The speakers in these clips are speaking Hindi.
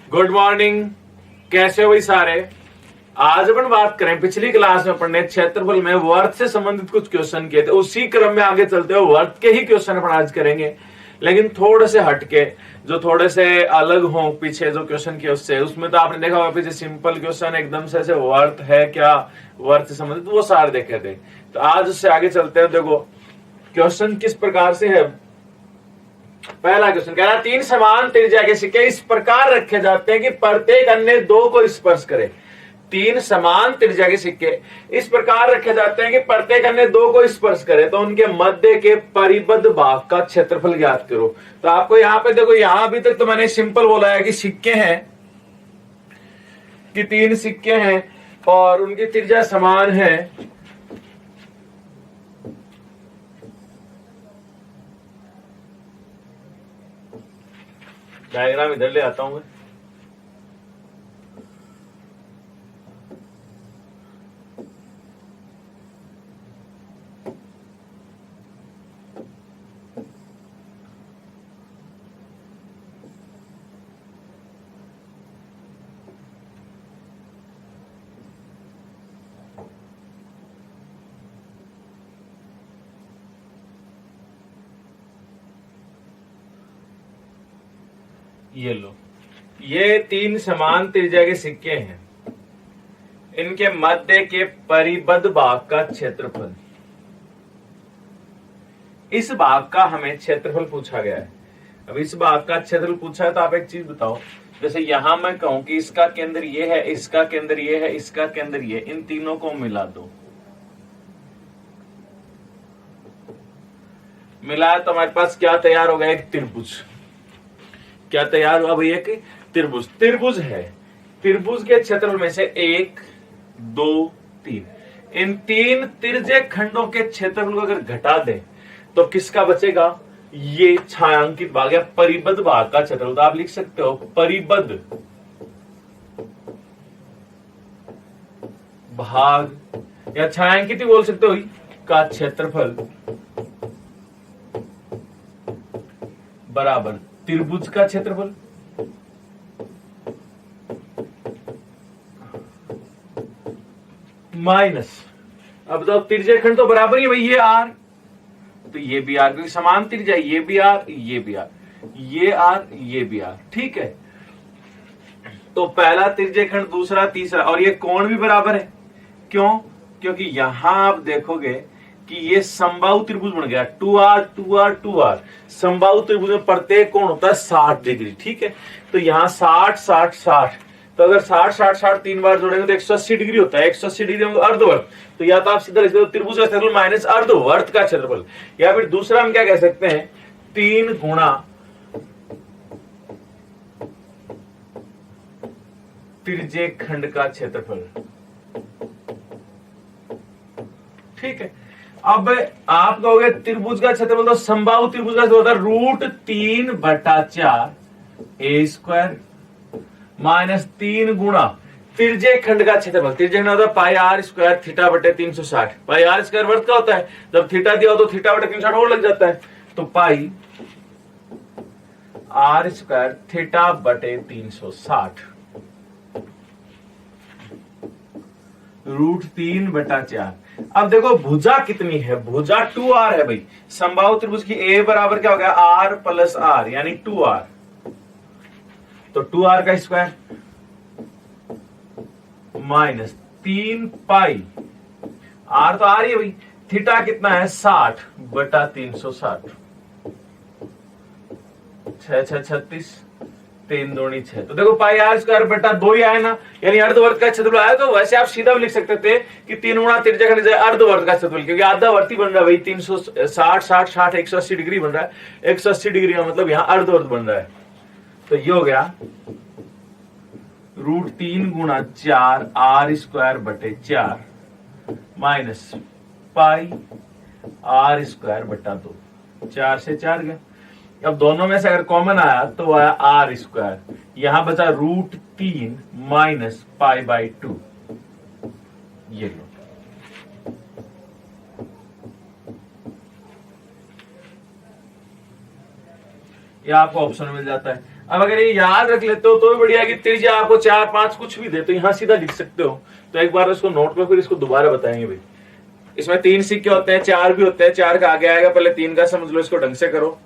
Good morning. कैसे हो भाई सारे। आज अपन बात करें, पिछली क्लास में अपन ने क्षेत्रफल में वर्ग से संबंधित कुछ क्वेश्चन किए थे, उसी क्रम में आगे चलते हुए वर्ग के ही क्वेश्चन अपन आज करेंगे, लेकिन थोड़े से हटके, जो थोड़े से अलग हो पीछे जो क्वेश्चन किए उससे। उसमें तो आपने देखा होगा पीछे सिंपल क्वेश्चन एकदम से ऐसे वर्ग है क्या, वर्ग से संबंधित वो सारे देखे थे। तो आज उससे आगे चलते हैं। देखो क्वेश्चन किस प्रकार से है। पहला क्वेश्चन कह रहा है, तीन समान त्रिज्या के सिक्के इस प्रकार रखे जाते हैं कि प्रत्येक अन्य दो को स्पर्श करे। तीन समान त्रिज्या के सिक्के इस प्रकार रखे जाते हैं कि प्रत्येक अन्य दो को स्पर्श करे, तो उनके मध्य के परिबद्ध भाग का क्षेत्रफल ज्ञात करो। तो आपको यहां पे देखो, यहां अभी तक तो मैंने सिंपल बोला है कि सिक्के हैं, कि तीन सिक्के हैं और उनकी त्रिज्या समान है। डायग्राम इधर ले आता हूं मैं। ये लो, ये तीन समान त्रिज्या के सिक्के हैं, इनके मध्य के परिबद्ध भाग का क्षेत्रफल, इस भाग का हमें क्षेत्रफल पूछा गया है। अब इस भाग का क्षेत्रफल पूछा है तो आप एक चीज बताओ, जैसे यहां मैं कहूं कि इसका केंद्र ये है, इसका केंद्र ये है, इसका केंद्र ये, इन तीनों को मिला दो, मिलाया तो हमारे पास क्या तैयार हो गया, एक त्रिभुज। क्या तैयार हुआ भाई, एक त्रिभुज। त्रिभुज है, त्रिभुज के क्षेत्रफल में से एक, दो, तीन, इन तीन त्रिज्य खंडों के क्षेत्रफल को अगर घटा दें तो किसका बचेगा, ये छायांकित भाग या परिबद्ध भाग का क्षेत्रफल। तो आप लिख सकते हो परिबद्ध भाग या छायांकित ही बोल सकते हो का क्षेत्रफल बराबर त्रिभुज का क्षेत्रफल माइनस, अब तो त्रिज्या खंड तो बराबर ही भाई, ये आर तो ये भी आर, क्योंकि समान त्रिज्या, ये भी आर, ये भी आर, ये आर, ये भी आर, ठीक है। तो पहला त्रिज्या खंड, दूसरा, तीसरा, और ये कोण भी बराबर है। क्यों? क्योंकि यहां आप देखोगे कि ये समबाहु त्रिभुज बन गया, 2r 2r 2r। समबाहु त्रिभुज में प्रत्येक कोण होता है 60 डिग्री, ठीक है। तो यहाँ 60 60 60, तो अगर 60 60 60 तीन बार जोड़ेंगे तो 180 डिग्री होता है। 180 डिग्री में अर्धवर्त, तो या तो आप सीधा लिख दो त्रिभुज का क्षेत्रफल माइनस अर्धवर्त का क्षेत्रफल, या फिर दूसरा हम क्या कह सकते हैं, 3 गुणा त्रिज्य खंड का क्षेत्रफल, ठीक है। अब आप कहोगे त्रिभुज का क्षेत्रफल, तो समबाहु त्रिभुज का होता है √3/4 a स्क्वायर माइनस 3 गुणा त्रिज्य खंड का क्षेत्रफल। त्रिज्य खंड होता है पाई आर स्क्वायर थीटा बटे 360। पाई आर स्क्वायर वर्ग का होता है, जब थीटा दिया हो तो थीटा बटे 360 और लग जाता है, तो पाई आर स्क्वायर थीटा बटे 360 √3/4। अब देखो भुजा कितनी है, भुजा 2r है भाई। समबाहु त्रिभुज की a बराबर क्या हो गया, r प्लस r यानी 2r, तो 2r का स्क्वायर माइनस 3 पाई, r तो r ही है भाई, थीटा कितना है 60/360, 6 6 36, 3 दूनी 6। तो देखो पाई आर स्क्वायर बटा 2 ही आया ना, यानी अर्धवर्त का क्षेत्रफल आया। तो वैसे आप सीधा भी लिख सकते थे कि 3 गुणा त्रिज्या खंड अर्धवर्त का क्षेत्रफल, क्योंकि आधावर्ती बन रहा है भाई, 360 60 60 180 डिग्री बन रहा है। 180 डिग्री का मतलब यहां अर्धवर्त बन रहा है। तो ये हो गया √3 गुणा 4 r स्क्वायर बटे 4 माइनस पाई आर स्क्वायर बटा 2, 4 से 4 गया। अब दोनों में से अगर कॉमन आया तो आया आर स्क्वायर, यहां बचा √3 माइनस पाई/2, ये लो। ये आपको ऑप्शन मिल जाता है। अब अगर ये याद रख लेते हो तो भी बढ़िया, कि त्रिज्या आपको 4 5 कुछ भी दे तो यहां सीधा लिख सकते हो। तो एक बार इसको नोट में फिर इसको दोबारा बताएंगे भाई। इसमें 3 सिक्के होते हैं, 4 भी होते हैं, 4 का आगे आएगा, पहले 3 का समझ लो, इसको ढंग से करो।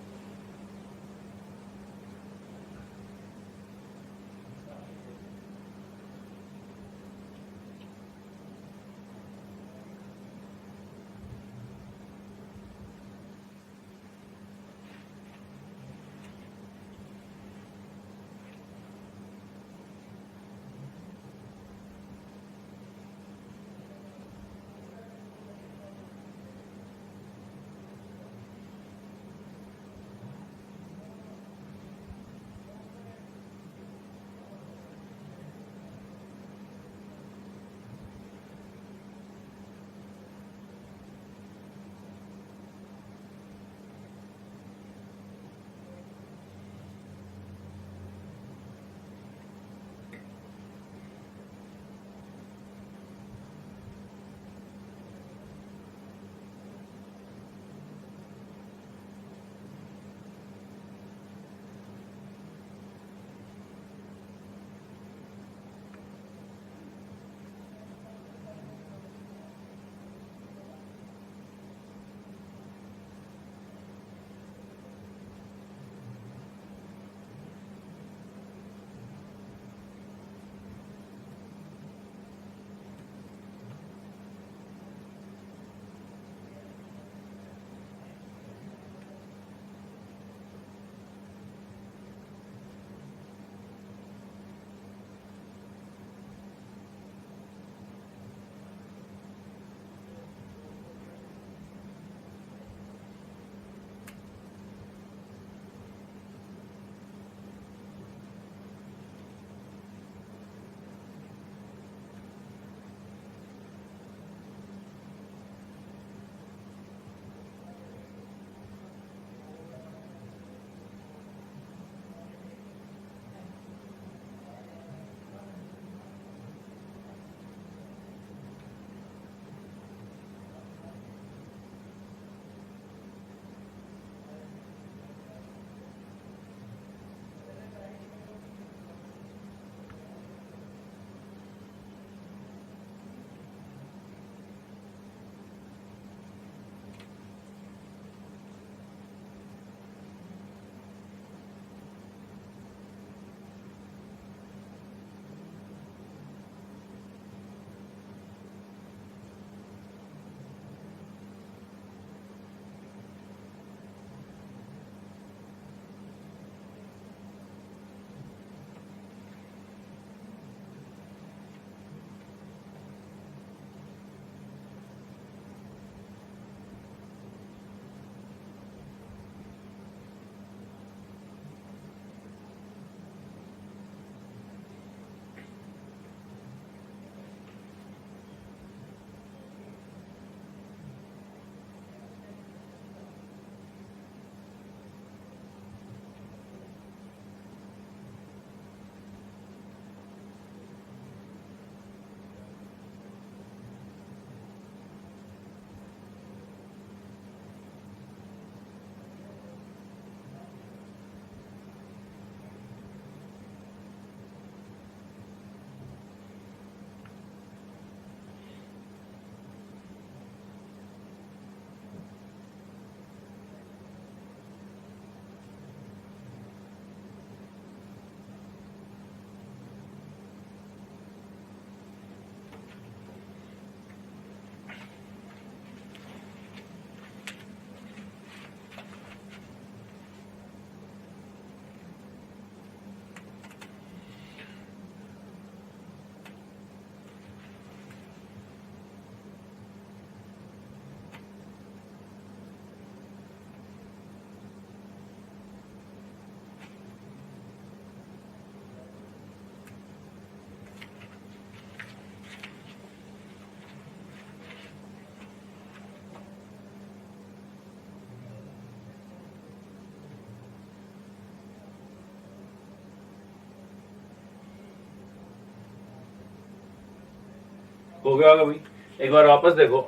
हो गया होगा भाई, एक बार वापस देखो।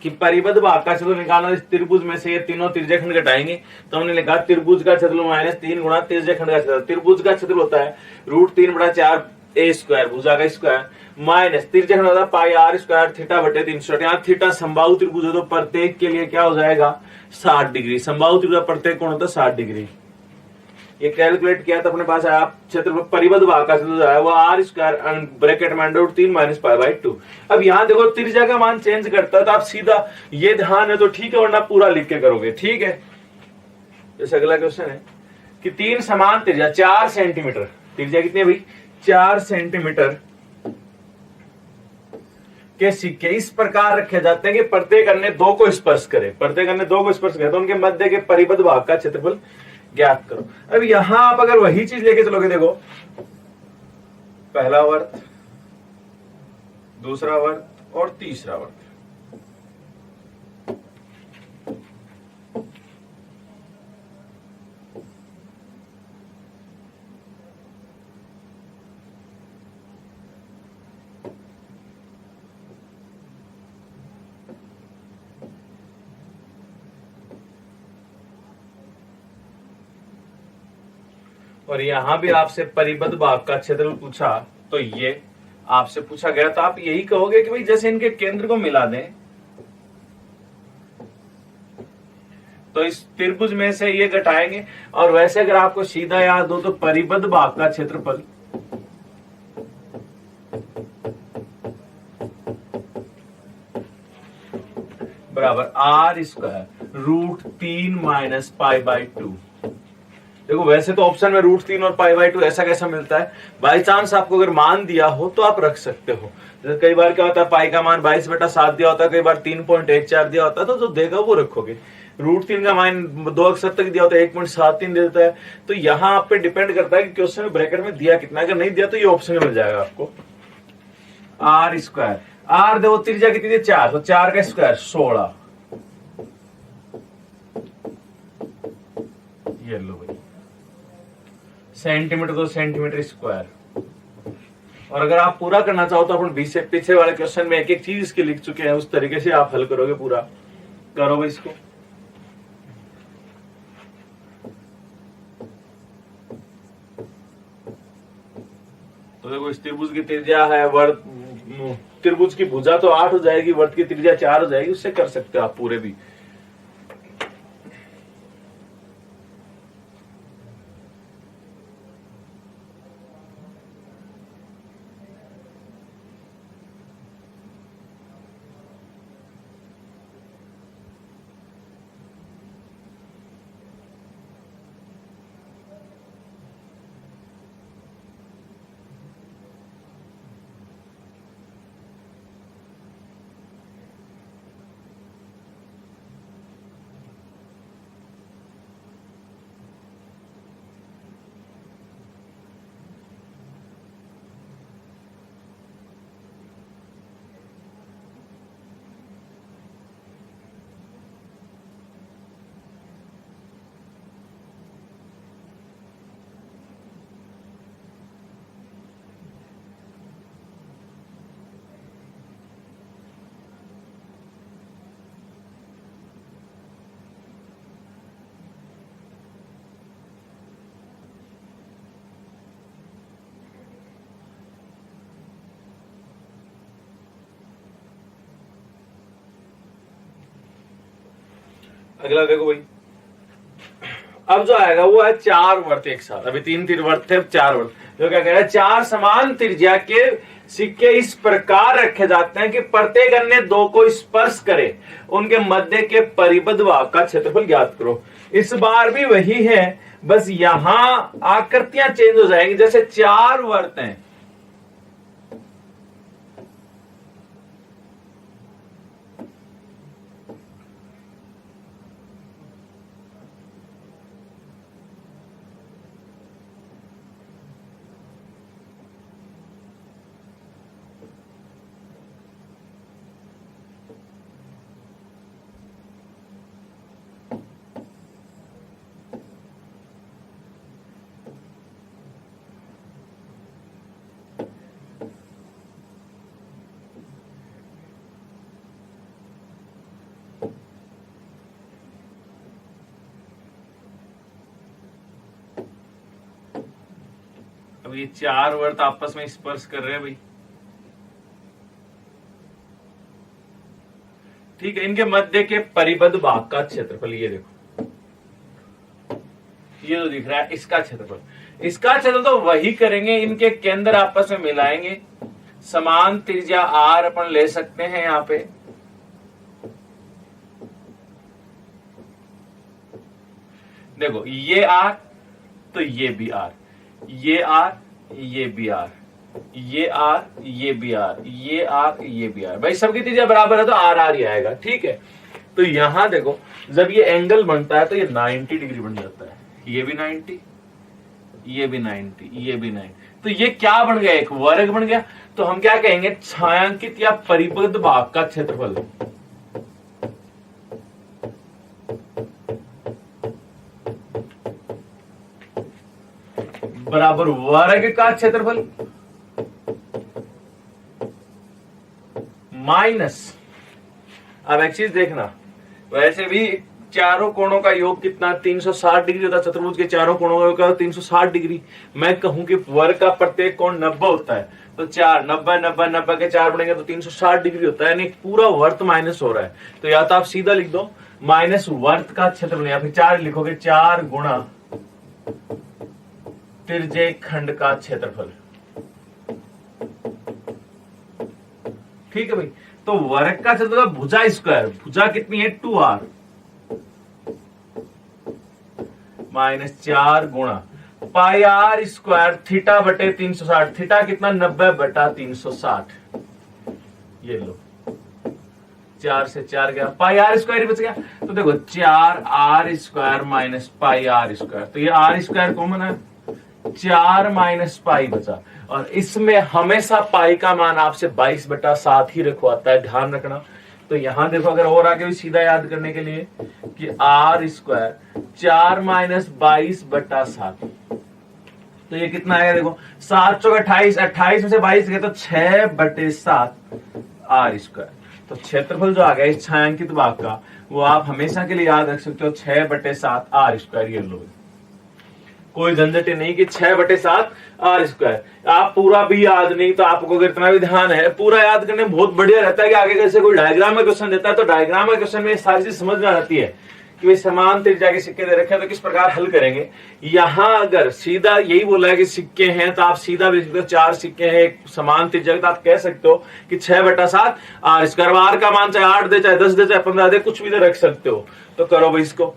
कि परिबद्ध भाग का चतुर्भुज निकालना, इस त्रिभुज में से ये तीनों त्रिज्याखंड घटाएंगे तो हमने लिखा त्रिभुज का चतुर्भुज माइनस 3 गुणा त्रिज्याखंड का चतुर्भुज। त्रिभुज का चतुर्भुज होता है √3/4 a स्क्वायर, भुजा का स्क्वायर, माइनस त्रिज्याखंड होता है पाई r स्क्वायर थीटा बटे 360। यहाँ थीटा समबाहु त्रिभुज है तो प्रत्येक के लिए क्या हो जाएगा 60 डिग्री। समबाहु त्रिभुज प्रत्येक कोण होता है 60 डिग्री। ये कैलकुलेट किया तो अपने पास आया क्षेत्रफल परिबद्ध भाग का चतुर्भुज आया वो r स्क्वायर ब्रैकेट में √3 माइनस पाई/2। अब यहाँ देखो त्रिज्या का मान चेंज करता है तो आप सीधा ये ध्यान है तो ठीक है, वरना पूरा लिख के करोगे, ठीक है। जैसे अगला क्वेश्चन है कि 3 समान त्रिज्या 4 सेंटीमीटर, त्रिज्या कितनी है भाई 4 सेंटीमीटर के सिक्के इस प्रकार रखे जाते हैं कि प्रत्येक अन्य 2 को स्पर्श करे, प्रत्येक अन्य 2 को स्पर्श करे तो उनके मध्य के परिबद्ध भाग का क्षेत्रफल ज्ञात करो। अब यहां आप अगर वही चीज लेके चलोगे, देखो पहला वर्त, दूसरा वर्त और तीसरा वर्त, और यहां भी आपसे परिबद्ध भाग का क्षेत्रफल पूछा तो ये आपसे पूछा गया तो आप यही कहोगे कि भाई जैसे इनके केंद्र को मिला दें तो इस त्रिभुज में से ये घटाएंगे। और वैसे अगर आपको सीधा याद हो तो परिबद्ध भाग का क्षेत्रफल बराबर r स्क्वायर √3 माइनस पाई/2। देखो वैसे तो ऑप्शन में √3 और पाई/2 ऐसा कैसा मिलता है, बाई चांस आपको अगर मान दिया हो तो आप रख सकते हो। जैसे कई बार क्या होता है पाई का मान 22/7 दिया होता है, कई बार 3.14 दिया होता है, तो जो देगा वो रखोगे। √3 का मान 2 अक्षर तक दिया होता है 1.73 देता है। तो यहाँ आप पे डिपेंड करता है कि क्वेश्चन में ब्रैकेट में दिया कितना, अगर नहीं दिया तो ये ऑप्शन में मिल जाएगा आपको r स्क्वायर। r देखो त्रिज्या कितनी थी 4, तो 4 का स्क्वायर 16। ये लो भाई सेंटीमीटर तो सेंटीमीटर स्क्वायर। और अगर आप पूरा करना चाहो तो अपन 20 से पीछे वाले क्वेश्चन में एक एक चीज इसके लिख चुके हैं, उस तरीके से आप हल करोगे पूरा। करो भाई इसको। तो देखो इस त्रिभुज की त्रिज्या है वर्त, त्रिभुज की भुजा तो 8 हो जाएगी, वर्त की त्रिज्या 4 हो जाएगी, उससे कर सकते हो आप पूरे भी। अगला देखो भाई, अब जो आएगा वो है 4 वर्त एक साथ। अभी 3 वर्त थे, 4 वर्त। जो क्या कह रहा है 4 समान त्रिज्या के सिक्के इस प्रकार रखे जाते हैं कि प्रत्येक अन्य 2 को स्पर्श करे, उनके मध्य के परिबद्ध भाग का क्षेत्रफल ज्ञात करो। इस बार भी वही है, बस यहां आकृतियां चेंज हो जाएंगी। जैसे 4 वर्त हैं, अब ये चार वर्त आपस में स्पर्श कर रहे हैं भाई, ठीक है। इनके मध्य के परिबद्ध भाग का क्षेत्रफल ये देखो, ये जो दिख रहा है इसका क्षेत्रफल, इसका क्षेत्रफल तो वही करेंगे, इनके केंद्र आपस में मिलाएंगे, समान त्रिज्या आर अपन ले सकते हैं यहां पे। देखो ये आर तो ये भी आर, ये आर ये भी आर, ये आर ये भी आर, ये आर ये भी आर, भाई सबकी त्रिज्या बराबर है तो आर आर ही आएगा, ठीक है। तो यहां देखो जब ये एंगल बनता है तो ये 90 डिग्री बन जाता है, ये भी 90, ये भी 90, ये भी 90, तो ये क्या बन गया, एक वर्ग बन गया। तो हम क्या कहेंगे, छायांकित या परिबद्ध भाग का क्षेत्रफल बराबर वर्ग का क्षेत्रफल माइनस, अब एक चीज देखना, वैसे भी चारों कोणों का योग कितना 360 डिग्री होता है, चतुर्भुज के चारों कोणों का योग 360 डिग्री। मैं कहूं कि वर्ग का प्रत्येक कोण 90 होता है, तो 4 90 90 90 के 4 बढ़ेंगे तो 360 डिग्री होता है, यानी पूरा वर्त माइनस हो रहा है। तो या तो आप सीधा लिख दो माइनस वर्त का क्षेत्रफल, या फिर 4 लिखोगे, 4 गुणा त्रिज्यीय खंड का क्षेत्रफल, ठीक है भाई। तो वर्ग का क्षेत्रफल भुजा स्क्वायर, भुजा कितनी है 2r माइनस 4 गुणा पाई आर स्क्वायर थीटा बटे 360, थीटा कितना 90 बटा 360, ये लो 4 से 4 गया, पाई आर स्क्वायर बच गया। तो देखो 4r square minus pi r square, तो ये आर स्क्वायर कॉमन है, 4 माइनस पाई बचा, और इसमें हमेशा पाई का मान आपसे 22 बटा 7 ही रखवाता है, ध्यान रखना। तो यहां देखो अगर और आगे भी सीधा याद करने के लिए कि आर स्क्वायर 4 माइनस 22 बटा 7, तो ये कितना आएगा, देखो 7 चौक 28, 28 में से 22 गए तो 6 बटे 7 आर स्क्वायर। तो क्षेत्रफल जो आ गया इस छायांकित भाग का, वो आप हमेशा के लिए याद रख सकते हो 6 बटे 7 आर स्क्वायर, ये लो, कोई झंझट नहीं कि 6 बटे 7 आर स्क्वायर। आप पूरा भी याद नहीं तो आपको अगर इतना भी ध्यान है, पूरा याद करने में बहुत बढ़िया रहता है कि आगे कैसे कोई डायग्राम में क्वेश्चन देता है तो डायग्राम में क्वेश्चन में सारी चीज समझ में आती है कि भाई समान त्रिज्या के सिक्के दे रखे हैं तो किस प्रकार हल करेंगे। यहां अगर सीधा यही बोला है कि सिक्के हैं तो आप सीधा भी 4 सिक्के हैं एक समान त्रिज्या के, तो आप कह सकते हो कि 6 बटा 7 आर स्क्वायर, आर का मान चाहे 8 दे चाहे 10 दे चाहे 15 दे, कुछ भी दे रख सकते हो। तो करो भाई इसको,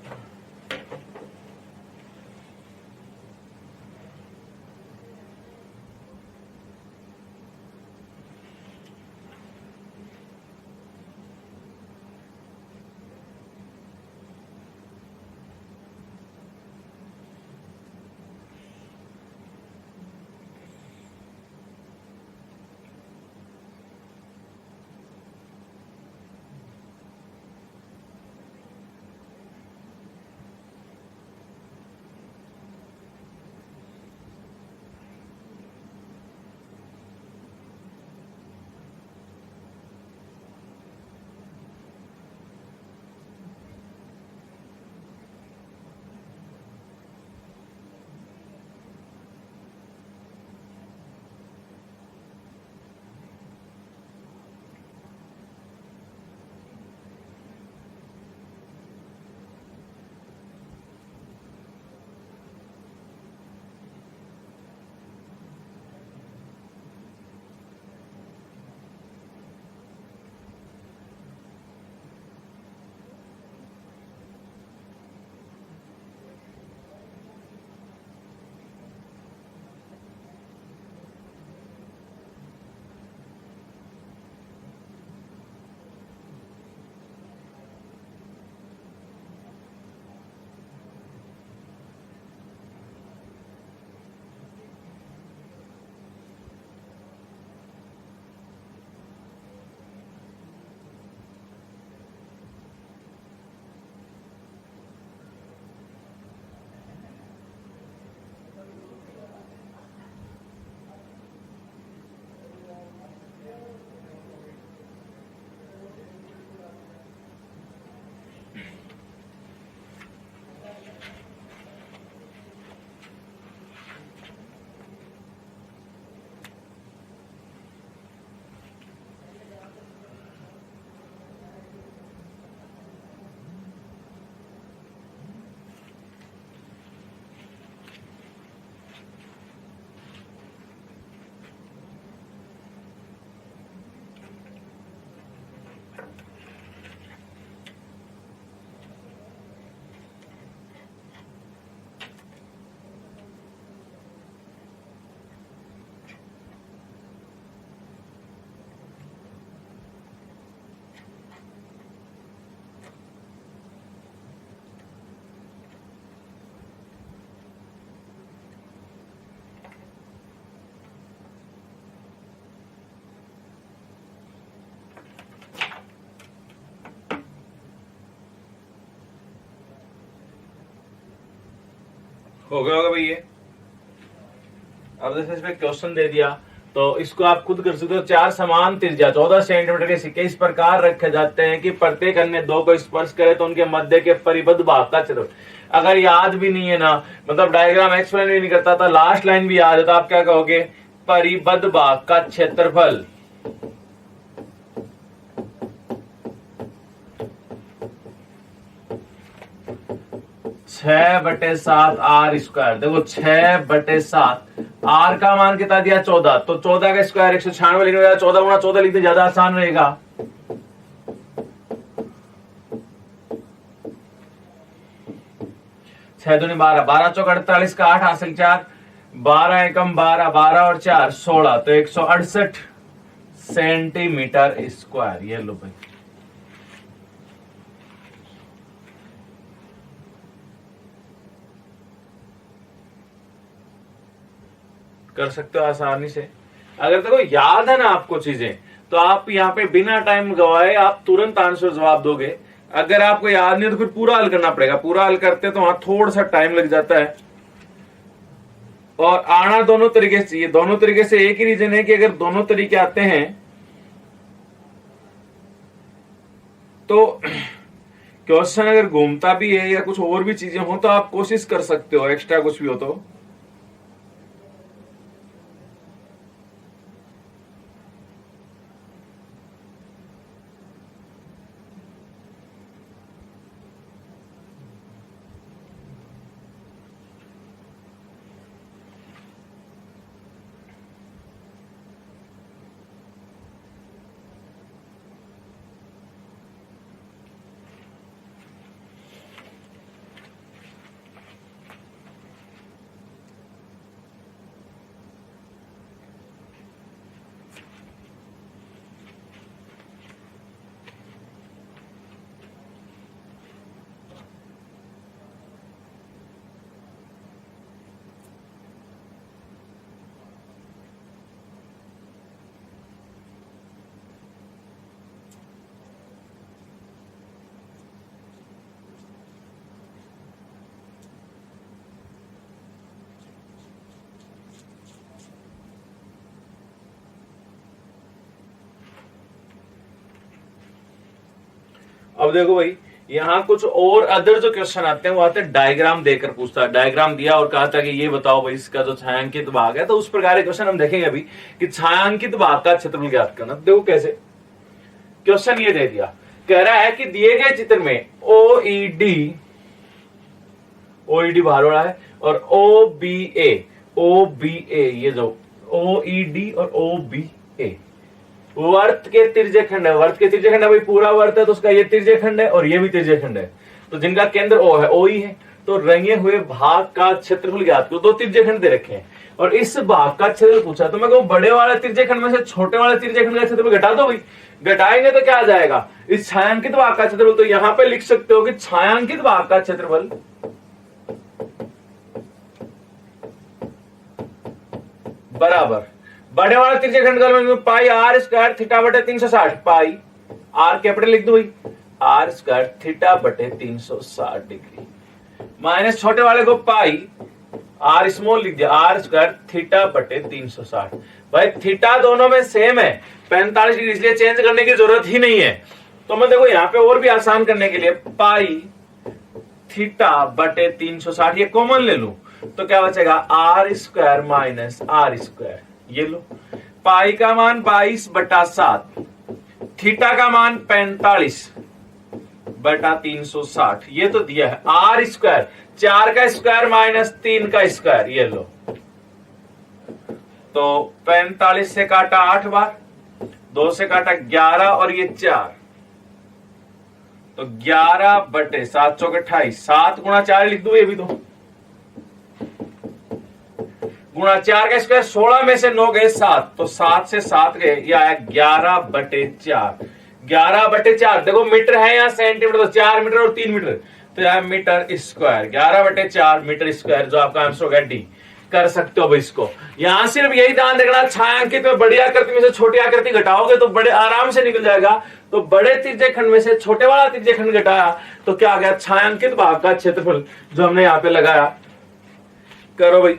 हो गया होगा भाई ये। अब जैसे इसमें क्वेश्चन दे दिया तो इसको आप खुद कर सकते हो। 4 समान त्रिज्या 14 सेंटीमीटर के सिक्के इस प्रकार रखे जाते हैं कि प्रत्येक अन्य 2 को स्पर्श करे तो उनके मध्य के परिबद्ध भाग का क्षेत्र। अगर याद भी नहीं है ना, मतलब डायग्राम एक्सप्लेन भी नहीं करता था, लास्ट लाइन भी याद है, तो आप क्या कहोगे, परिबद्ध भाग का क्षेत्रफल छह बटे सात आर स्क्वायर। देखो 6/7 आर का मान कितना दिया 14, तो 14 का स्क्वायर 196 लिखने, 14 गुणा 14 लिखते ज्यादा आसान रहेगा। छह दूनी 12, 12 चौक 48 का 8 हासिल 4, 12 एकम 12, 12 और 4 16, तो 168 सेंटीमीटर स्क्वायर। ये लो भाई, कर सकते हो आसानी से। अगर देखो याद है ना आपको चीजें, तो आप यहाँ पे बिना टाइम गवाए आप तुरंत आंसर जवाब दोगे। अगर आपको याद नहीं है तो फिर पूरा हल करना पड़ेगा। पूरा हल करते तो वहां थोड़ा सा टाइम लग जाता है। और आना दोनों तरीके से चाहिए। दोनों तरीके से एक ही रीजन है कि अगर दोनों तरीके आते हैं तो क्वेश्चन अगर घूमता भी है या कुछ और भी चीजें हो तो आप कोशिश कर सकते हो, एक्स्ट्रा कुछ भी हो तो। अब देखो भाई, यहाँ कुछ और अदर जो क्वेश्चन आते हैं वो आते हैं डायग्राम देकर पूछता है। डायग्राम दिया और कहा था कि ये बताओ भाई इसका जो छायांकित भाग है, तो उस प्रकार के क्वेश्चन हम देखेंगे अभी कि छायांकित भाग का क्षेत्रफल ज्ञात करना। देखो कैसे क्वेश्चन ये दे दिया, कह रहा है कि दिए गए चित्र में ओईडी बाहर वाला है और ओबीए ये जो ओईडी और ओबीए वर्त के तिर्यक खंड है। वर्त के तिर्यक खंड है भाई, पूरा वर्त है तो उसका ये तिर्यक खंड है और ये भी तिर्यक खंड है, तो जिनका केंद्र ओ है, ओ ही है। तो रंगे हुए भाग का क्षेत्रफल ज्ञात करो। 2 तिर्यक खंड दे रखे हैं और इस भाग का क्षेत्रफल पूछा, तो मैं कहूं बड़े वाले तिर्यक खंड में से छोटे वाले तिर्यक खंड का क्षेत्रफल घटा दो भाई। घटाएंगे तो क्या आ जाएगा, इस छायांकित भाग का क्षेत्रफल। तो यहां पे लिख सकते हो कि छायांकित भाग का क्षेत्रफल बराबर बड़े वाला तिर्यक खंड का पाई आर स्क्वायर थीटा बटे 360। पाई आर कैपिटल लिख दो भाई, आर स्क्वायर थीटा बटे 360 डिग्री, माइनस छोटे वाले को पाई आर स्मॉल लिख दिया, आर स्क्वायर थीटा बटे 360। भाई थीटा दोनों में सेम है 45 डिग्री, इसलिए चेंज करने की जरूरत ही नहीं है। तो मैं देखो यहाँ पे और भी आसान करने के लिए पाई थीटा बटे 360 ये कॉमन ले लूं तो क्या बचेगा, r square minus r square. ये लो, पाई का मान 22/7, थीटा का मान 45/360, ये तो दिया है। आर स्क्वायर 4 का स्क्वायर माइनस 3 का स्क्वायर, ये लो। तो 45 से काटा 8 बार, 2 से काटा 11 और ये 4, तो 11/7 चौक 28, 7 गुणा 4 लिख दो, ये भी दो गुणा 4 का स्क्वायर, 16 में से 9 गए 7, तो 7 से 7 गए, यह आया 11/4। 11/4 देखो मीटर है यहाँ सेंटीमीटर, तो 4 मीटर और 3 मीटर, तो यह मीटर स्क्वायर। 11/4 मीटर स्क्वायर जो आपका आंसर होगा डी। कर सकते हो भाई इसको। यहां सिर्फ यही ध्यान रखना, छायांकित में बड़ी आकृति में से छोटी आकृति घटाओगे तो बड़े आराम से निकल जाएगा। तो बड़े तिर्यक खंड में से छोटे वाला तिर्यक खंड घटाया तो क्या आ गया, छायांकित भाग का क्षेत्रफल जो हमने यहाँ पे लगाया करो भाई।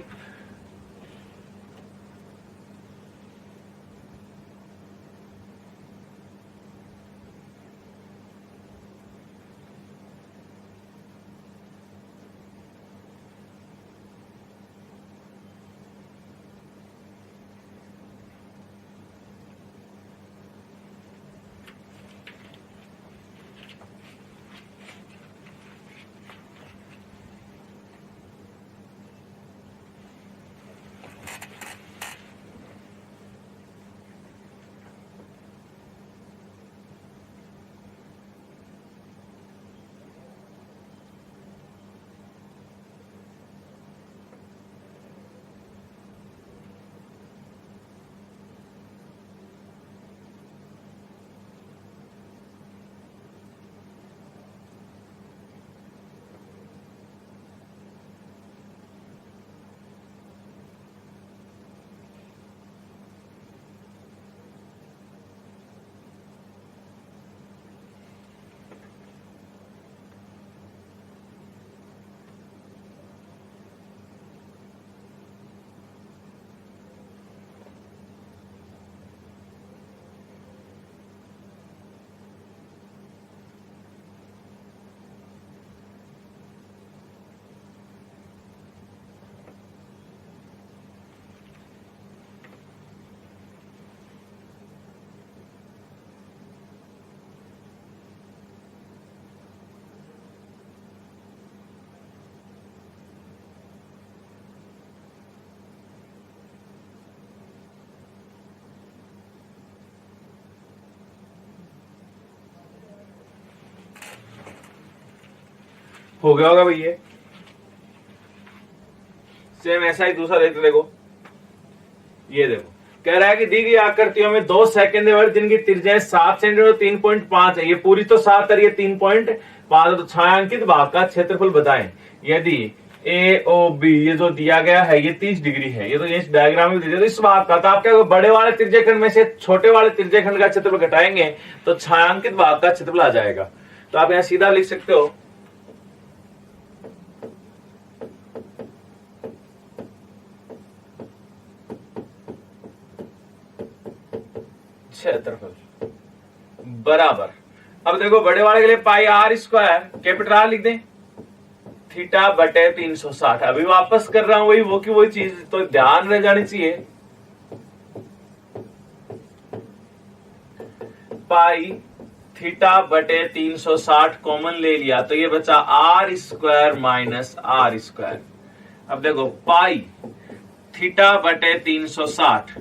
हो गया होगा भैया। सेम ऐसा ही दूसरा देखते, देखो ये देखो, कह रहा है कि दी गई आकृतियों में 2 सेकंड वर्ग जिनकी त्रिज्या 7 सेंटीमीटर और 3.5 है, ये पूरी तो 7 और ये 3.5 है, तो छायांकित भाग का क्षेत्रफल बताएं। यदि ए ओ बी ये जो दिया गया है ये 30 डिग्री है, ये तो इस डायग्राम में दिया, तो इस भाग का, तो आप क्या बड़े वाले त्रिज्याखंड में से छोटे वाले त्रिज्याखंड का क्षेत्रफल घटाएंगे तो छायांकित भाग का क्षेत्रफल आ जाएगा। तो आप यहां सीधा लिख सकते हो क्षेत्रफल बराबर, अब देखो बड़े वाले के लिए पाई आर स्क्वायर कैपिटल आर लिख दें थीटा बटे 360। अभी वापस कर रहा हूं वही वो की वही चीज, तो ध्यान रह जानी चाहिए। पाई थीटा बटे 360 कॉमन ले लिया तो ये बचा r square minus r square. अब देखो पाई थीटा बटे 360,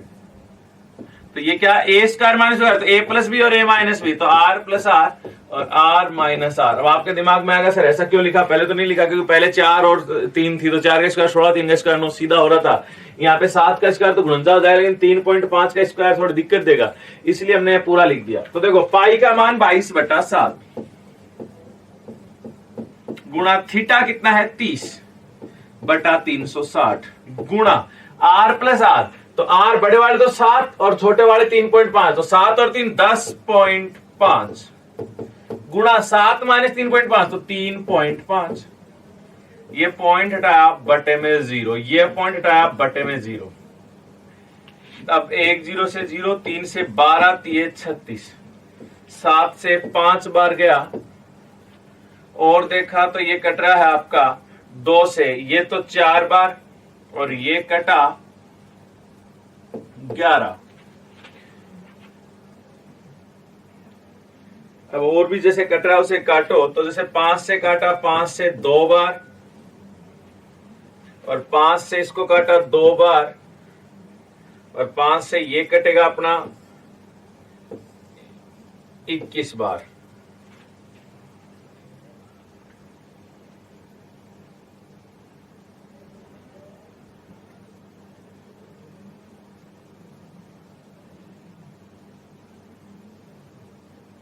तो ये क्या ए स्क्वायर माइनस स्क्वायर, तो ए प्लस बी और ए माइनस बी, तो आर प्लस आर और आर माइनस आर। अब आपके दिमाग में आएगा सर ऐसा क्यों लिखा, पहले तो नहीं लिखा क्योंकि पहले 4 और 3 थी, तो 4 का स्क्वायर 16, 3 का स्क्वायर 9 सीधा हो रहा था। यहाँ पे 7 का स्क्वायर तो गुणनजा हो जाएगा, लेकिन 3.5 का स्क्वायर थोड़ी दिक्कत देगा, इसलिए हमने पूरा लिख दिया। तो देखो पाई का मान 22/7 गुणा थीटा कितना है 30/360 गुणा आर प्लस आर, तो आर बड़े वाले तो 7 और छोटे वाले 3.5, तो 7 और 3 10.5 गुणा 7 माइनस 3.5 तो 3.5। ये पॉइंट हटाया बटे में 0, ये पॉइंट हटाया बटे में 0। अब 1 0 से 0, 3 से 12 3 36, 7 से 5 बार गया और देखा तो ये कट रहा है आपका 2 से, ये तो 4 बार और ये कटा 11। अब और भी जैसे कट रहा है उसे काटो, तो जैसे 5 से काटा 5 से 2 बार और 5 से इसको काटा 2 बार और 5 से ये कटेगा अपना 21 बार।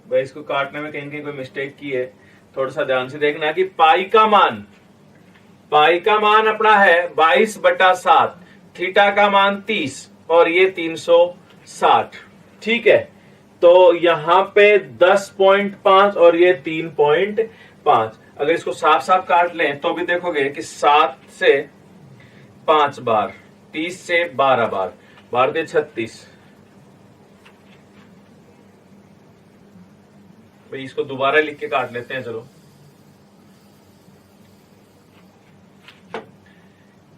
भाई इसको काटने में कहीं कहीं कोई मिस्टेक की है, थोड़ा सा ध्यान से देखना कि पाई का मान अपना है 22/7, थीटा का मान 30 और ये 360, ठीक है। तो यहां पे 10.5 और ये 3.5। अगर इसको साफ साफ काट लें तो भी देखोगे कि 7 से 5 बार, 30 से 12 बार, 12 से 36। भाई इसको दोबारा लिख के काट लेते हैं, चलो।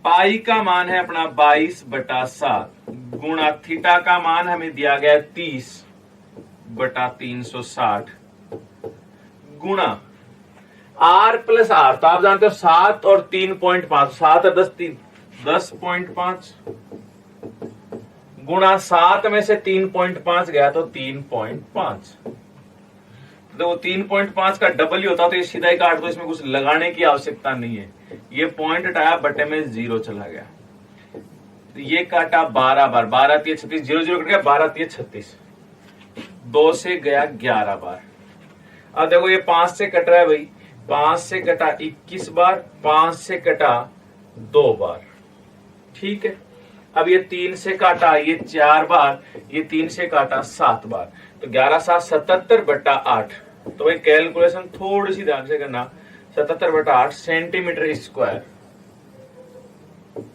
पाई का मान है अपना 22/7 गुणा थीटा का मान हमें दिया गया 30/360 गुणा आर प्लस आर, तो आप जानते हो 7 और 3.5, 7 और 10 3, 10.5 गुणा 7 में से 3.5 गया तो 3.5। तो 3.5 का डबल ही होता तो ये सीधा ही काट दो, इसमें कुछ लगाने की आवश्यकता नहीं है। ये पॉइंट हटाया, बटे में 0 चला गया, तो ये काटा 12 बार, 12 3 36, 0 0 कट गया, 12 3 36, 2 से गया 11 बार। अब देखो ये 5 से कट रहा है भाई, 5 से कटा 21 बार, 5 से कटा 2 बार, ठीक है। अब ये 3 से काटा ये 4 बार, ये 3 से काटा 7 बार, तो 11 7 77/8। तो भाई कैलकुलेशन थोड़ी सी ध्यान से करना, 77/8 सेंटीमीटर स्क्वायर,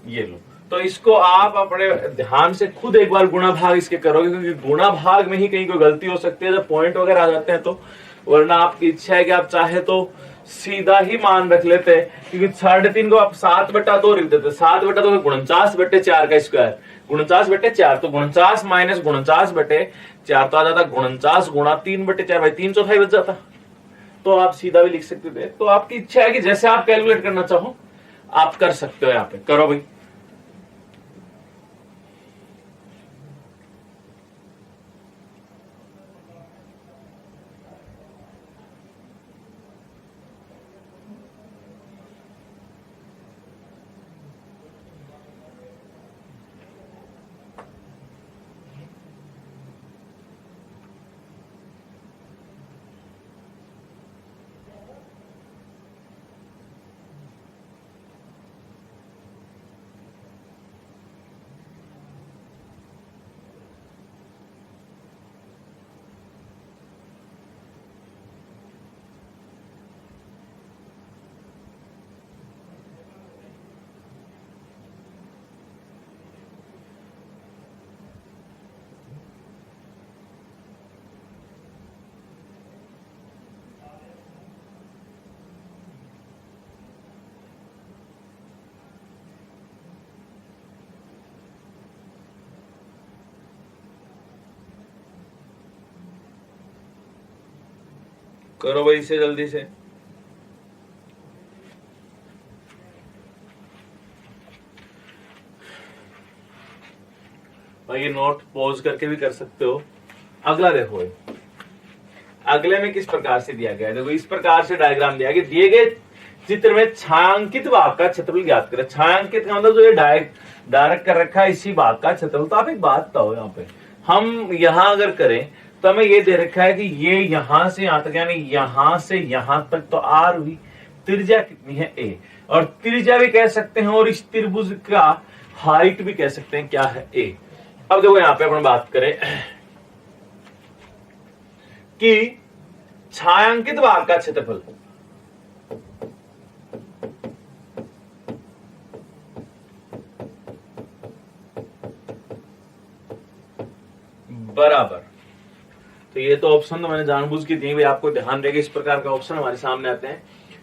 ये लो। तो इसको आप अपने ध्यान से खुद एक बार गुणा भाग इसके करोगे, क्योंकि गुणा भाग में ही कहीं कोई गलती हो सकती है जब पॉइंट वगैरह आ जाते हैं तो। वरना आपकी इच्छा है कि आप चाहे तो सीधा ही मान रख लेते हैं, क्योंकि 3.5 को आप 7/2 लिख देते, 7/2 49/4 का स्क्वायर, 49/4, तो 49 माइनस 49/4 तो आ जाता 49 गुणा 3/4, भाई 3/4 बच जाता। तो आप सीधा भी लिख सकते थे। तो आपकी इच्छा है कि जैसे आप कैलकुलेट करना चाहो आप कर सकते हो, यहाँ पे करो भाई। करो भाई इसे जल्दी से। भाई ये नोट पॉज करके भी कर सकते हो। अगला देखो, अगले में किस प्रकार से दिया गया है, देखो इस प्रकार से डायग्राम दिया गया, दिए गए चित्र में छायांकित भाग का क्षेत्रफल ज्ञात करें। छायांकित का मतलब जो ये डायरेक्ट कर रखा है इसी भाग का क्षेत्रफल। तो आप एक बात बताओ, यहाँ पे हम यहां अगर करें तो हमें ये दे रखा है कि ये यहां से यहां तक, यानी यहां से यहां तक तो आर हुई, त्रिज्या कितनी है ए, और त्रिज्या भी कह सकते हैं और इस त्रिभुज का हाइट भी कह सकते हैं, क्या है ए। अब देखो यहां पे अपन बात करें कि छायांकित भाग का क्षेत्रफल बराबर, तो ये तो ऑप्शन तो मैंने जानबूझ के दिए भाई, आपको ध्यान रहेगा इस प्रकार का ऑप्शन हमारे सामने आते हैं।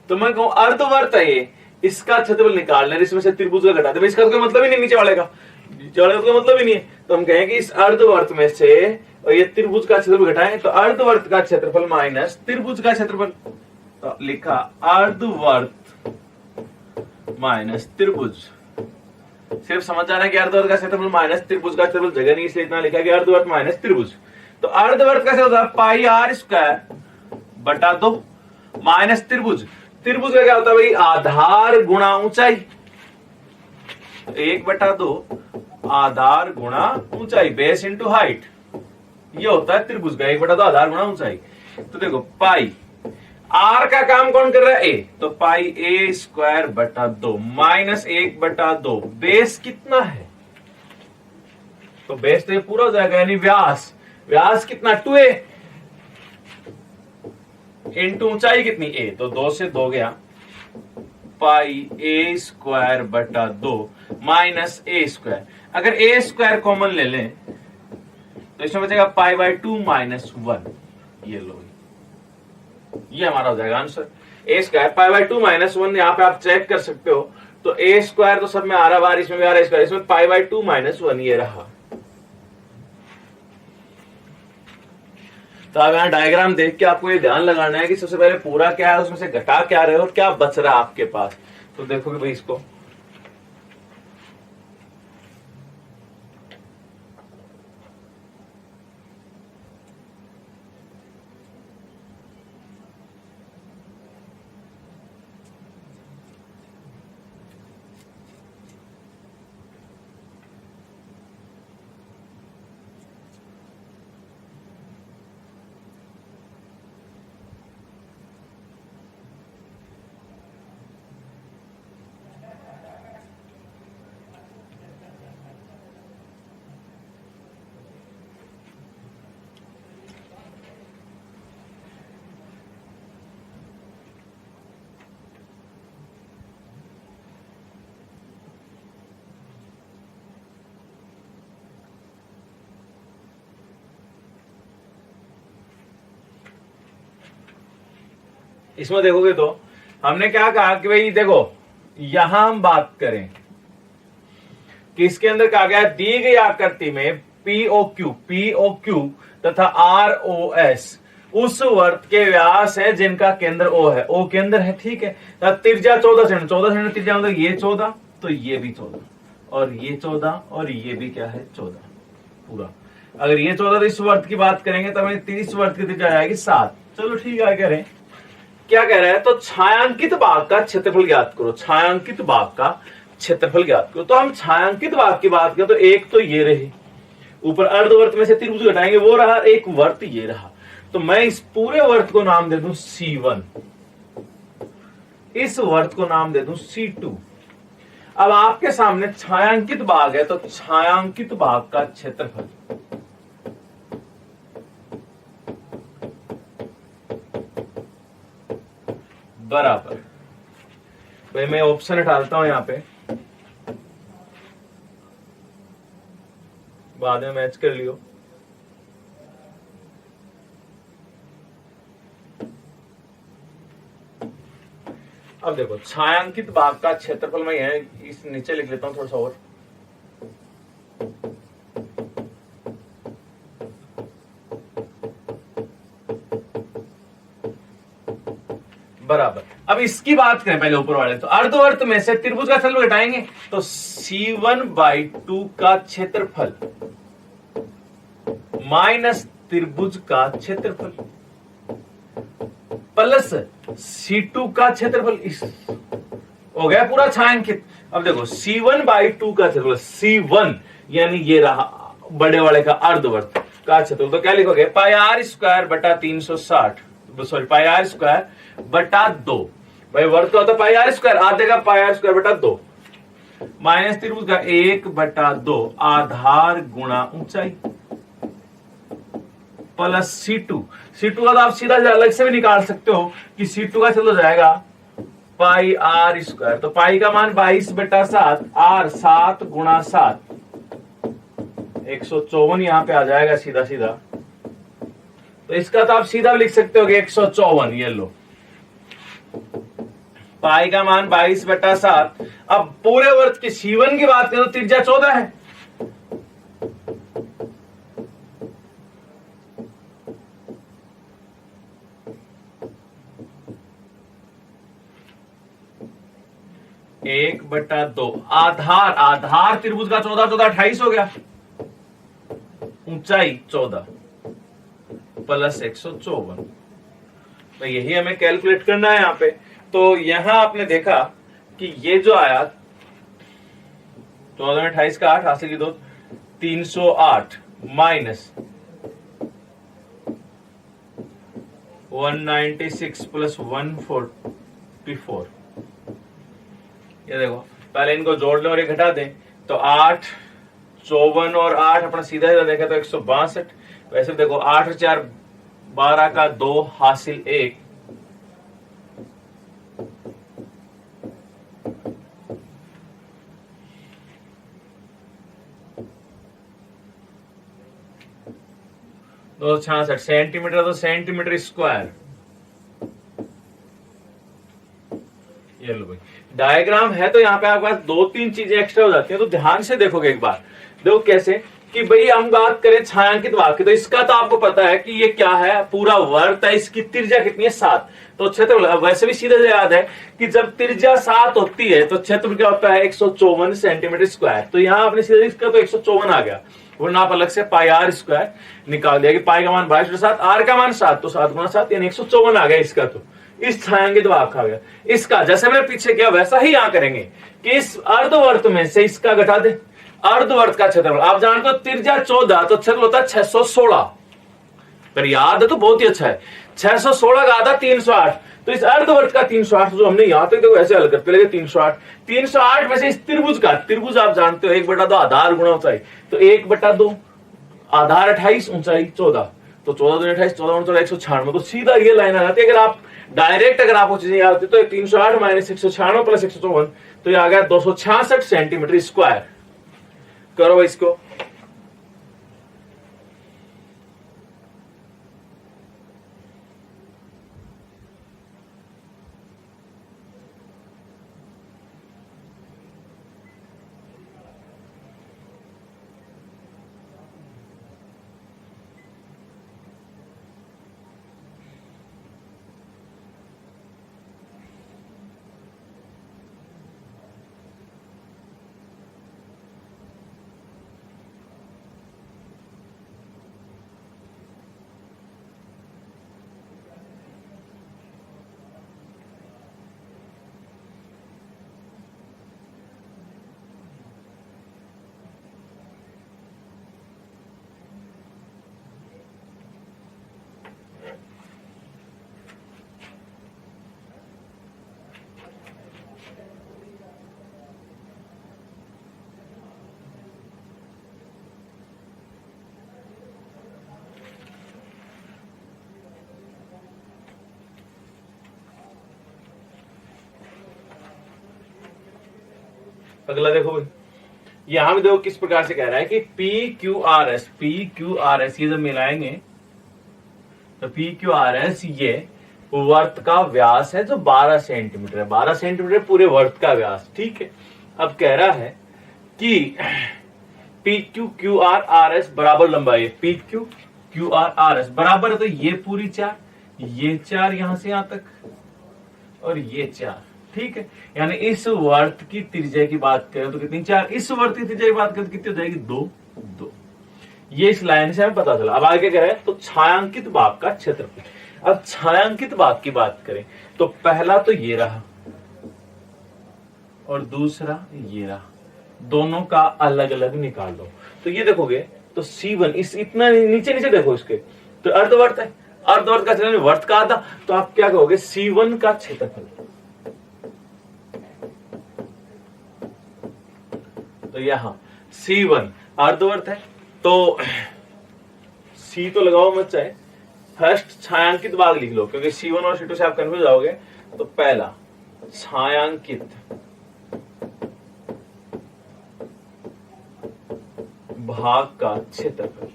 तो मैं कहूं अर्धवर्त है ये, इसका क्षेत्रफल निकालना है, इसमें से त्रिभुज का घटा दे, इसका तो कोई मतलब ही नहीं, नीचे वाले का कोई मतलब ही नहीं है। तो हम कहें कि इस अर्धवर्त में से और ये त्रिभुज का क्षेत्रफल घटाएं, तो अर्धवर्त का क्षेत्रफल माइनस त्रिभुज का क्षेत्रफल, तो लिखा अर्धवर्त माइनस त्रिभुज। सिर्फ समझ जाना कि अर्धवर्त का क्षेत्रफल माइनस त्रिभुज का क्षेत्रफल, जगह नहीं इसलिए इतना लिखा कि अर्धवर्त माइनस त्रिभुज। तो अर्धवर्त का क्षेत्रफल पाई आर स्क्वायर बटा 2 माइनस त्रिभुज। त्रिभुज का क्या होता है भाई, आधार गुणा ऊंचाई, 1/2 आधार गुणा ऊंचाई, बेस इंटू हाइट, ये होता है त्रिभुज का 1/2 आधार गुणा ऊंचाई। तो देखो पाई आर का काम कौन कर रहा है, ए, तो पाई ए स्क्वायर बटा 2 माइनस 1/2, बेस कितना है, तो बेस तो ये पूरा हो जाएगा, यानी व्यास, व्यास कितना 2a इंटू ऊंचाई कितनी a, तो 2 से 2 गया पाई ए स्क्वायर बटा 2 माइनस ए स्क्वायर। अगर ए स्क्वायर कॉमन ले लें तो इसमें बचेगा पाई बाई 2 माइनस 1। ये लो, ये हमारा हो जाएगा answer. A square pi by 2 minus 1, यहां पे आप चेक कर सकते हो। तो ए स्क्वायर तो सब में आ रहा बार, इसमें भी आ रहा है स्क्वायर, इसमें पाई बाई 2 माइनस 1 ये रहा। तो आप यहां डायग्राम देख के आपको ये ध्यान लगाना है कि सबसे पहले पूरा क्या है, उसमें से घटा क्या रहे और क्या बच रहा है आपके पास। तो देखोगे भाई इसको, इसमें देखोगे तो हमने क्या कहा कि भाई देखो, यहां हम बात करें कि इसके अंदर कहा गया दी गई आकृति में पीओक्यू तथा आरओएस उस वर्त के व्यास है जिनका केंद्र ओ है। ओ केंद्र है, ठीक है। त्रिज्या 14 सेंटीमीटर, 14 सेंटीमीटर त्रिज्या, मतलब ये 14 तो ये भी 14 और ये 14 और ये भी क्या है 14 पूरा। अगर ये 14 तो इस वर्त की बात करेंगे तो हमें 30 वर्त की त्रिज्या आएगी 7। चलो ठीक है, कह रहे हैं क्या कह रहा है, तो छायांकित भाग का क्षेत्रफल ज्ञात करो। छायांकित भाग का क्षेत्रफल ज्ञात करो। तो हम छायांकित भाग की बात करें तो एक तो ये रहे, ऊपर अर्धवर्त में से त्रिभुज घटाएंगे वो रहा, एक वर्त ये रहा। तो मैं इस पूरे वर्त को नाम दे दूं C1, इस वर्त को नाम दे दूं C2। अब आपके सामने छायांकित भाग है तो छायांकित भाग का क्षेत्रफल बराबर, भाई मैं ऑप्शन डालता हूं यहां पे, बाद में मैच कर लियो। अब देखो छायांकित भाग का क्षेत्रफल मैं यहां इस नीचे लिख लेता हूं थोड़ा सा और। बराबर। अब इसकी बात करें पहले ऊपर वाले, तो अर्धवर्त में से त्रिभुज का क्षेत्रफल घटाएंगे तो C1/2 का क्षेत्रफल माइनस त्रिभुज का क्षेत्रफल प्लस C2 का क्षेत्रफल, इस हो गया पूरा छायांकित। अब देखो C1/2 का क्षेत्रफल, C1 यानी ये रहा बड़े वाले का अर्धवर्त का क्षेत्रफल, तो क्या लिखोगे पाई आर स्क्वायर बटा 360, सॉरी पाई आर स्क्वायर बटा 2। भाई वर्त का होता है पाई आर स्क्वायर, आधे का पाई आर स्क्वायर बटा 2 माइनस त्रिभुज का 1/2 आधार गुणा ऊंचाई प्लस C2। C2 का तो आप सीधा अलग से भी निकाल सकते हो कि C2 का चलो जाएगा पाई आर स्क्वायर, तो पाई का मान 22/7, आर 7 गुणा 7 154 यहां पे आ जाएगा सीधा सीधा। तो इसका तो आप सीधा भी लिख सकते हो कि 154, ये लो पाई का मान 22/7। अब पूरे वर्त की C1 की बात करें तो त्रिज्या 14 है, एक बटा 2 आधार, आधार त्रिभुज का 14 14 28 हो गया, ऊंचाई 14 प्लस 154। तो यही हमें कैलकुलेट करना है यहां पे। तो यहां आपने देखा कि ये जो आया 14 में 28 का 8 हासिल की 2 308 माइनस 196 प्लस 144। ये देखो पहले इनको जोड़ लें और ये घटा दें तो 8 54 और 8 अपना सीधा सीधा देखा तो 162। वैसे देखो 8 और 4 12 का 2 हासिल 1 266 सेंटीमीटर, तो सेंटीमीटर स्क्वायर। ये लो भाई, डायग्राम है तो यहाँ पे आपके पास 2-3 चीजें एक्स्ट्रा हो जाती हैं, तो ध्यान से देखोगे एक बार। देखो कैसे कि भाई हम बात करें छायांकित भाग की, तो इसका तो आपको पता है कि ये क्या है, पूरा वर्त है, इसकी त्रिज्या कितनी है 7। तो क्षेत्रफल वैसे भी सीधे से याद है कि जब त्रिज्या 7 होती है तो क्षेत्रफल क्या होता है 154 सेंटीमीटर स्क्वायर। तो यहाँ आपने सीधे इसका तो 154 आ गया, वो नाप अलग से पाई आर स्क्वायर निकाल दिया कि पाई का मान 22/7, आर का मान 7, तो 7 गुना 7 यानी 154 आ गया इसका। तो इस छायांकित भाग का आ गया। इसका जैसे मैंने पीछे किया वैसा ही यहां करेंगे कि इस अर्धवर्त में से इसका घटा दे अर्धवर्त का क्षेत्रफल। आप जानते हो त्रिज्या 14 तो क्षेत्रफल होता है 616, पर याद है तो बहुत ही अच्छा है। 616 का आधा 308, तो इस अर्धवर्त का 308 जो हमने यहां तक देखो ऐसे हल करते लगे 308 में से इस त्रिभुज का, त्रिभुज आप जानते हो 1/2 आधार गुणा ऊंचाई, तो 1/2 आधार 28 ऊंचाई 14, तो 14 दूनी 28, 14 गुणा 196, तो सीधा ये लाइन आ जाती है। अगर आप डायरेक्ट अगर आपको चीजें याद होती तो 308 माइनस 196 प्लस 154, तो ये आ गया 266 सेंटीमीटर स्क्वायर। करो इसको, अगला देखो भाई, यहां भी देखो किस प्रकार से कह रहा है कि PQRS ये जब मिलाएंगे तो PQRS ये वर्त का व्यास है जो 12 सेंटीमीटर है, 12 सेंटीमीटर पूरे वर्त का व्यास। ठीक है, अब कह रहा है कि PQRS बराबर लंबाई, PQRS बराबर है, तो ये पूरी 4, ये 4 यहां से यहां तक और ये 4। ठीक है, यानी इस वर्त की त्रिज्या की बात करें तो कितनी 4, इस वर्त की त्रिज्या की बात करें तो कितनी हो जाएगी 2। ये इस लाइन से हमें पता चला। अब आगे कह रहे हैं तो छायांकित भाग का क्षेत्रफल। अब छायांकित भाग की बात करें तो पहला तो ये रहा और दूसरा ये रहा, दोनों का अलग अलग निकाल लो। तो ये देखोगे तो C1 इस इतना नीचे नीचे देखो इसके, तो अर्धवर्त है, अर्धवर्त का क्षेत्रफल वर्त का आधा, तो आप क्या कहोगे C1 का क्षेत्रफल। तो यहां C1 अर्धवर्त है, तो C तो लगाओ मत चाहे, फर्स्ट छायांकित भाग लिख लो क्योंकि C1 और C2 से आप कंफ्यूज जाओगे। तो पहला छायांकित भाग का क्षेत्रफल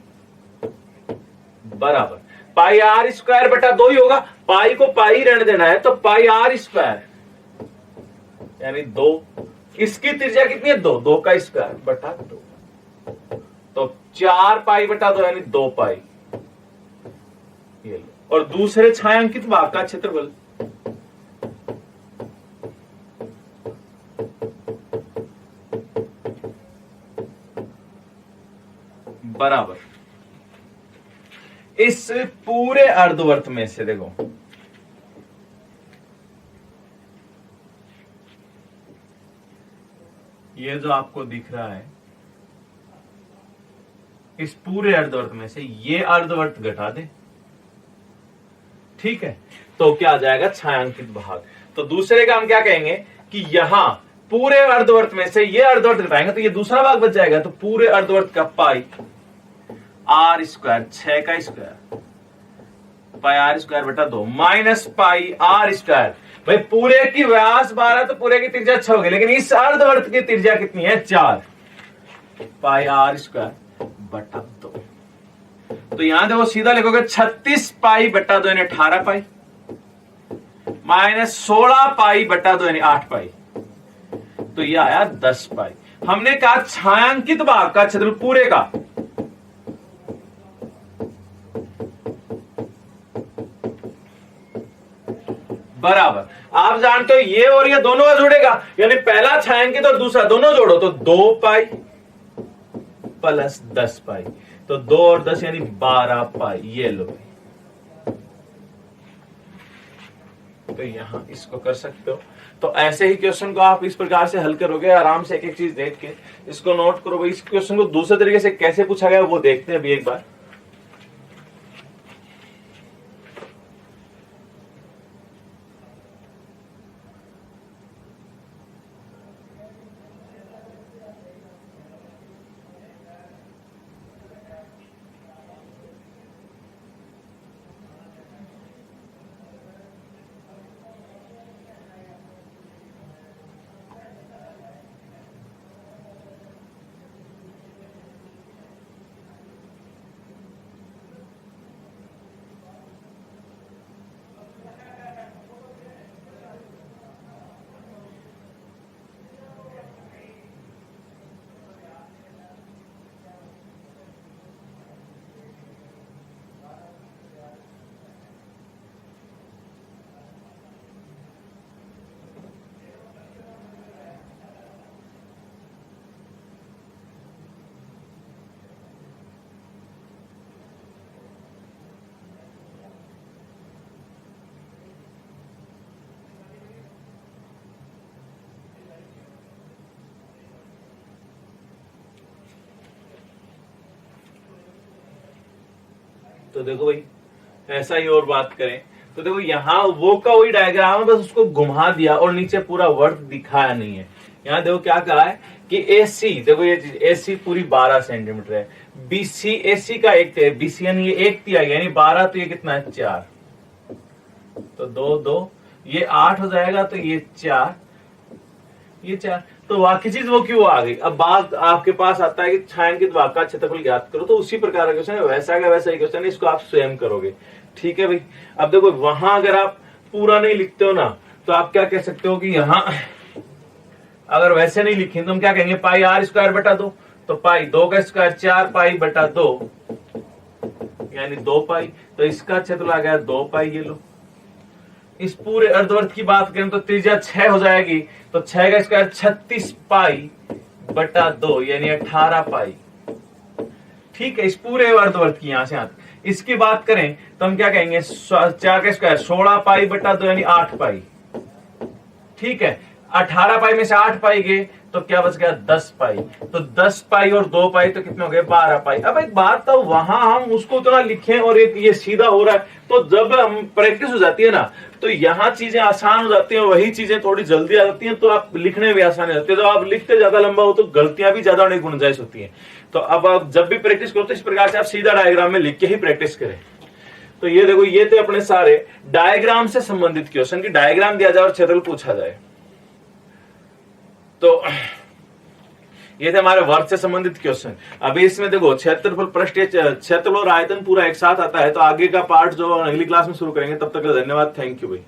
बराबर पाई आर स्क्वायर बटा 2 ही होगा, पाई को पाई रहने देना है, तो पाई आर स्क्वायर यानी 2, इसकी त्रिज्या कितनी है 2 का स्क्वायर बटा 2, तो 4 पाई बटा 2 यानी 2 पाई। ये लो, और दूसरे छायांकित भाग का क्षेत्रफल बराबर इस पूरे अर्धवर्त में से देखो ये जो आपको दिख रहा है, इस पूरे अर्धवर्त में से ये अर्धवर्त घटा दे। ठीक है, तो क्या आ जाएगा छायांकित भाग। तो दूसरे का हम क्या कहेंगे कि यहां पूरे अर्धवर्त में से ये अर्धवर्त घटाएंगे तो ये दूसरा भाग बच जाएगा, तो पूरे अर्धवर्त का पाई आर स्क्वायर 6 का स्क्वायर पाई आर स्क्वायर बटा 2 माइनस पाई आर स्क्वायर। भाई पूरे की व्यास 12 तो पूरे की त्रिज्या 6 होगी, लेकिन इस अर्धवर्त की त्रिज्या कितनी है 4, पाई आर स्क्वायर बटा 2। तो यहां देखो सीधा लिखोगे 36 पाई बटा 2 यानी 18 पाई माइनस 16 पाई बटा 2 यानी 8 पाई, तो ये आया 10 पाई। हमने कहा छायांकित भाग का क्षेत्रफल पूरे का बराबर, आप जानते हो ये और ये दोनों का जोड़ेगा, यानी पहला छायांकित और दूसरा दोनों जोड़ो तो 2 पाई प्लस 10 पाई, तो 2 और 10 यानी 12 पाई। ये लो, तो यहां इसको कर सकते हो। तो ऐसे ही क्वेश्चन को आप इस प्रकार से हल करोगे, आराम से एक एक चीज देख के इसको नोट करो। इस क्वेश्चन को दूसरे तरीके से कैसे पूछा गया वो देखते हैं अभी एक बार। तो देखो भाई ऐसा ही और बात करें तो देखो यहां वो का वही डायग्राम है, बस उसको घुमा दिया और नीचे पूरा वर्ड दिखाया नहीं है। यहां देखो क्या कहा है कि AC, देखो ये चीज AC पूरी 12 सेंटीमीटर है, BC AC का एक थे, BCN ये एक तिहाई यानी 12, तो ये कितना है 4, तो 2 2 ये 8 हो जाएगा, तो ये 4 ये 4, तो बाकी चीज वो क्यों आ गई। अब बात आपके पास आता है कि छायांकित भाग का क्षेत्रफल ज्ञात करो, तो उसी प्रकार का क्वेश्चन है, वैसा का वैसा ही क्वेश्चन है, इसको आप स्वयं करोगे। ठीक है भाई। अब देखो वहां अगर आप पूरा नहीं लिखते हो ना, तो आप क्या कह सकते हो कि यहां अगर वैसे नहीं लिखे तो हम क्या कहेंगे, पाई R स्क्वायर बटा 2, तो पाई 2 का स्क्वायर 4 पाई बटा 2 यानी 2 पाई, तो इसका क्षेत्रफल आ गया 2 पाई। ये लो, इस पूरे अर्धवर्त की बात करें तो त्रिज्या 6 हो जाएगी, तो 6 का स्क्वायर 36 पाई बटा 2 यानी 18 पाई। ठीक है, इस पूरे अर्धवर्त की यहां से यहां इसकी बात करें तो हम क्या कहेंगे, 4 का स्क्वायर 16 पाई बटा 2 यानी 8 पाई। ठीक है, 18 पाई में से 8 पाई गए तो क्या बच गया 10 पाई, तो 10 पाई और 2 पाई तो कितने हो गए 12 पाई। अब एक बात, तो वहां हम उसको उतना लिखें और एक ये सीधा हो रहा है, तो जब हम प्रैक्टिस हो जाती है ना तो यहाँ चीजें आसान हो जाती हैं, वही चीजें थोड़ी जल्दी आ जाती हैं, तो आप लिखने में आसान हो जाती है। जब आप लिखते ज्यादा लंबा हो तो गलतियां भी ज्यादा होने की गुंजाइश होती है। तो अब आप जब भी प्रैक्टिस करो तो इस प्रकार से आप सीधा डायग्राम में लिख के ही प्रैक्टिस करें। तो ये देखो, ये थे अपने सारे डायग्राम से संबंधित क्वेश्चन की डायग्राम दिया जाए और क्षेत्रफल पूछा जाए। तो ये थे हमारे वर्ग से संबंधित क्वेश्चन। अभी इसमें देखो क्षेत्रफल पृष्ठीय क्षेत्रफल और आयतन पूरा एक साथ आता है, तो आगे का पार्ट जो अगली क्लास में शुरू करेंगे। तब तक धन्यवाद, थैंक यू भाई।